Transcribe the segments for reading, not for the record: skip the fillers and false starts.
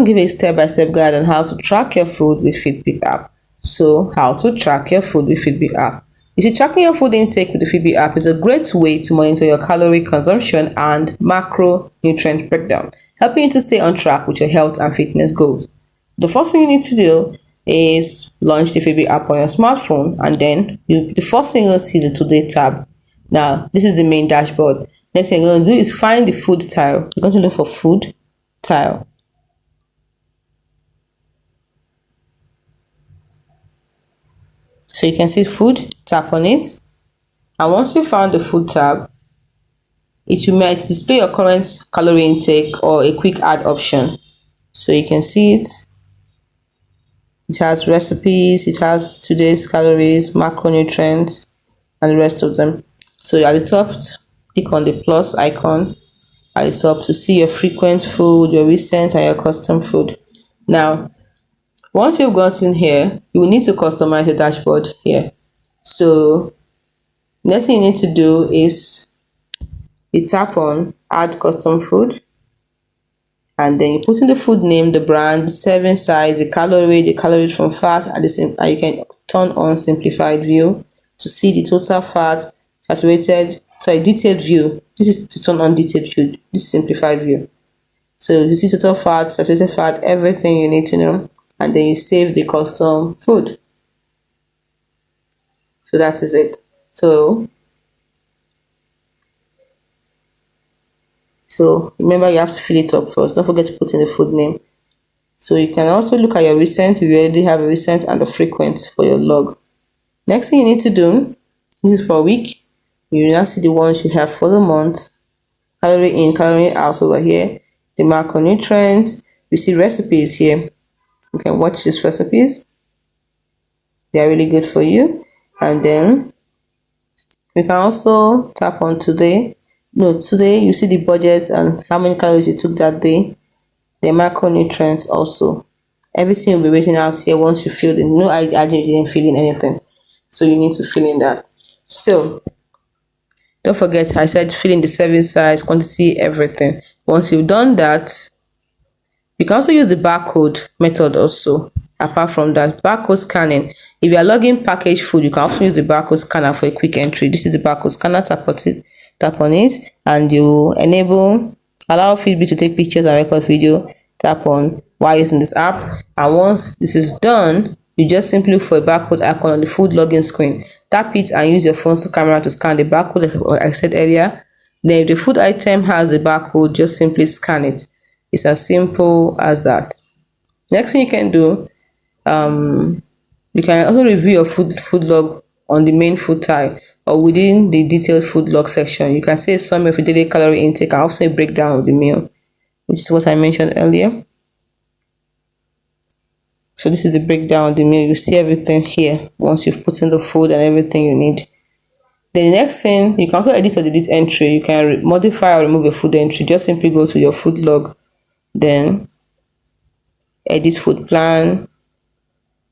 give a step-by-step guide on how to track your food with Fitbit app. So, how to track your food with Fitbit app. You see, tracking your food intake with the Fitbit app is a great way to monitor your calorie consumption and macronutrient breakdown, helping you to stay on track with your health and fitness goals. The first thing you need to do is launch the Fitbit app on your smartphone, and then the first thing you'll see is the Today tab. Now, this is the main dashboard. Next thing you're going to do is find the food tile. You're going to look for food tile. So you can see food, tap on it. And once you found the food tab, it might display your current calorie intake or a quick add option. So you can see it. It has recipes, it has today's calories, macronutrients, and the rest of them. So at the top, click on the plus icon at the top to see your frequent food, your recent, and your custom food. Now, once you've gotten here, you will need to customize your dashboard here. So, next thing you need to do is you tap on add custom food, and then you put in the food name, the brand, the serving size, the calories from fat, and you can turn on simplified view to see the total fat, detailed view. This is to turn on detailed view. This is simplified view. So you see total fat, saturated fat, everything you need to know, and then you save the custom food. So that is it. So remember, you have to fill it up first. Don't forget to put in the food name. So you can also look at your recent if you already have a recent and a frequent for your log. Next thing you need to do, this is for a week. You now see the ones you have for the month. Calorie in, calorie out over here. The macronutrients. You see recipes here. You can watch these recipes. They are really good for you. And then you can also tap on today. Today you see the budget and how many calories you took that day. The macronutrients also. Everything will be written out here once you fill in. No, I didn't fill in anything. So you need to fill in that. So don't forget, I said fill in the serving size, quantity, everything. Once you've done that, you can also use the barcode method also. Apart from that, barcode scanning. If you are logging packaged food, you can also use the barcode scanner for a quick entry. This is the barcode scanner. Tap on it, and you allow Fitbit to take pictures and record video. Tap on while using this app, and once this is done, you just simply look for a barcode icon on the food login screen. Tap it and use your phone's camera to scan the barcode, like I said earlier. Then if the food item has the barcode, just simply scan it. It's as simple as that. Next thing you can do, you can also review your food log on the main food tile or within the detailed food log section. You can see a summary of your daily calorie intake and also a breakdown of the meal, which is what I mentioned earlier. So this is a breakdown of the meal. You see everything here once you've put in the food and everything you need. Then the next thing, you can also edit or delete entry. You can modify or remove a food entry. Just simply go to your food log, then edit food plan,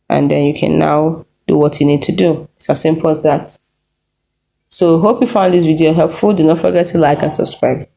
and then you can now do what you need to do. It's as simple as that. So hope you found this video helpful. Do not forget to like and subscribe.